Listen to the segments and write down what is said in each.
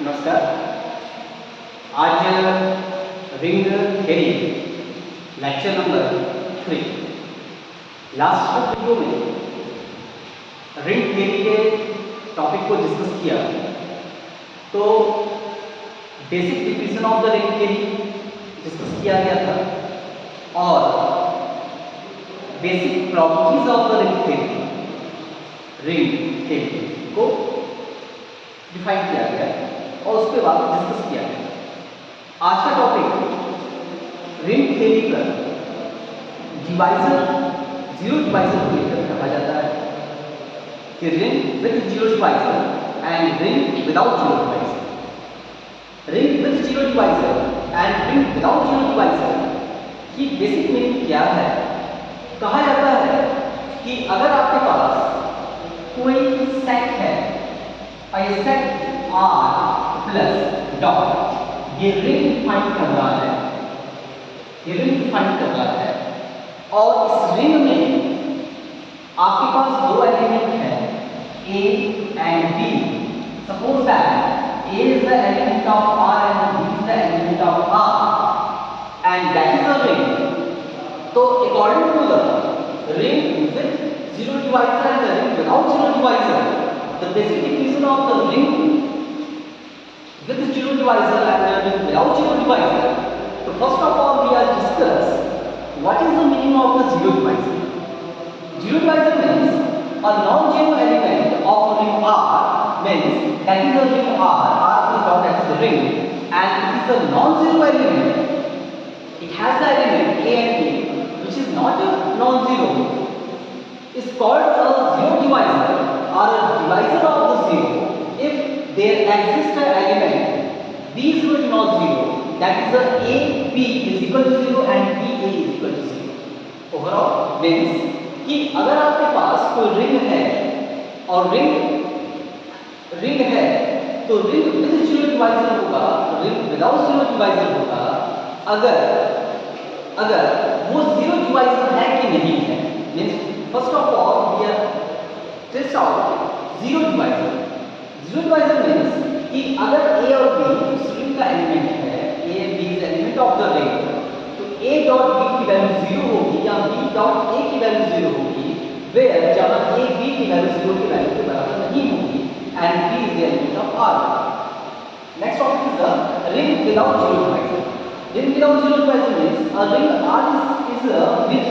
नमस्कार। आज ring theory lecture number 3 last video में रिंग थ्योरी के टॉपिक को डिस्कस किया तो basic definition of the ring theory discuss किया गया था और basic properties of the ring theory को डिफाइन किया गया और उसके बाद डिस्कस किया गया। आज का टॉपिक रिंग थ्योरी पर डिवाइजर जीरो डिवाइजर को लेकर कहा जाता है कि ring with zero divisor and ring without zero divisor. Ring with zero divisor and ring without zero divisor की बेसिक मीनिंग क्या है? कहा जाता है कि अगर आपके पास कोई सेट है, सेट R प्लस डॉट, ये रिंग फाइंड कर रहा है, ये रिंग फाइंड कर रहा है और इस रिंग में आपके पास दो एलिमेंट हैं A and B। Suppose that A is the element of R and B is the element of R and that is a ring. तो according to the ring with zero divisor and the ring without zero divisor, the basic definition of the ring with zero divisor and with without zero divisor. So first of all we are discuss what is the meaning of the zero divisor. Zero divisor means a non-zero element of ring R, means that is a ring R is not that is a ring, and it is a non-zero element. It has the element A and B which is not a non-zero. Is called a zero divisor or a divisor of the zero if there exists an element B is equal to not zero, that is the A B is equal to 0 and B A is equal to 0. Overall means कि अगर आपके पास कोई ring है और ring है तो ring with zero divisor होगा, ring without zero divisor होगा अगर वो जीरो डिवाइजर है कि नहीं है। Means first of all we are test out zero divisor. Zero divisor means कि अगर A और B उस रिंग का एलिमेंट है, A B is element of the ring, तो A डॉट B की वैल्यू 0 होगी या B डॉट A की वैल्यू 0 होगी, वेयर जहां A B की वैल्यू 0 की वैल्यू के बराबर नहीं होगी and B is the element of R। Next topic is the ring without zero divisor. Ring without zero divisor means a ring R is with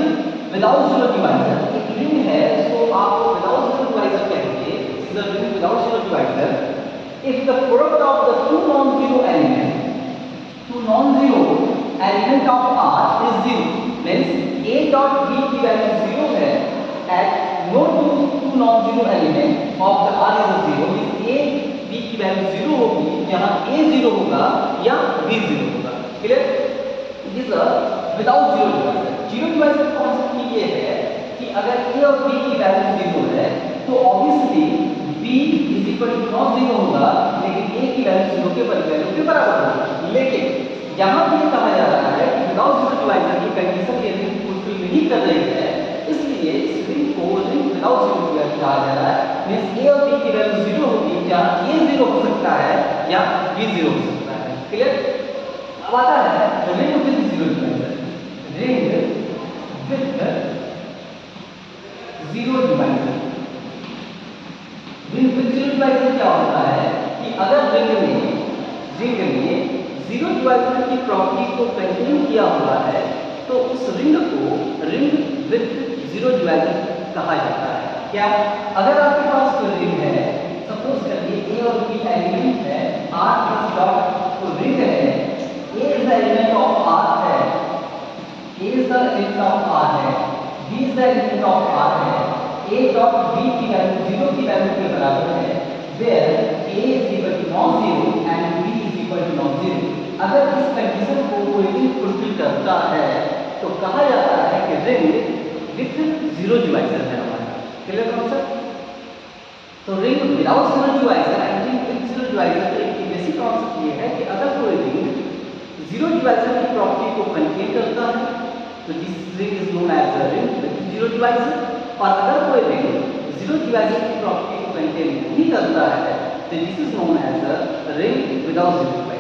without zero divisor. एक ring है उसको आप without zero divisor कहेंगे, is a ring without zero divisor if the product of the two non-zero element of R is 0, means A dot B की value 0 है at no two non-zero element of the R is 0, means A B की value 0 होगी, यहाँ A 0 होगा या B 0 होगा। Clear? It is a without zero divisor. Zero divisor concept ये है कि अगर A और B की वैल्यू 0 है तो obviously B is equal to not 0 होगा, लेकिन A की वैल्यू 0 के बराबर होगी। लेकिन यहाँ पे कहा जा रहा है कि विदाउट जीरो डिवाइजर की कंडीशन ये रिंग फुलफिल नहीं कर रही है, इसलिए इस रिंग को रिंग विदाउट जीरो डिवाइजर कहा जा रहा है। मींस A और B की वैल्यू 0 होगी, जहाँ A 0 हो सकता है या B 0 हो सकता है। क्लियर? अब आता है ring with zero divisor. Ring with zero divisor, ring with zero divisor क्या होता है कि अगर रिंग में जीरो डिवाइजर की प्रॉपर्टी को कंटेन किया हुआ है तो उस रिंग को रिंग विद जीरो डिवाइजर कहा जाता है। क्या? अगर आपके पास कोई रिंग है, सपोज करिए A और B एलिमेंट है, R प्लस डॉट तो रिंग है, A is the element of R है, A is the element of R है, B is the element of R है, A डॉट B की वैल्यू 0 की वैल्यू के बराबर है, where A is equal to non-zero and B is equal to non-zero। अगर इस कंडीशन को कोई रिंग फुलफिल करता है तो कहा जाता है कि रिंग विद जीरो डिवाइजर है हमारा। Clear concept? तो ring without zero divisor and ring with zero divisor की बेसिक कॉन्सेप्ट ये है कि अगर कोई रिंग जीरो डिवाइजर की प्रॉपर्टी को कंटेन करता है तो this ring is known as a ring with zero divisor, और अगर कोई रिंग जीरो डिवाइजर की प्रॉपर्टी को कंटेन नहीं करता है तो this is known as a ring without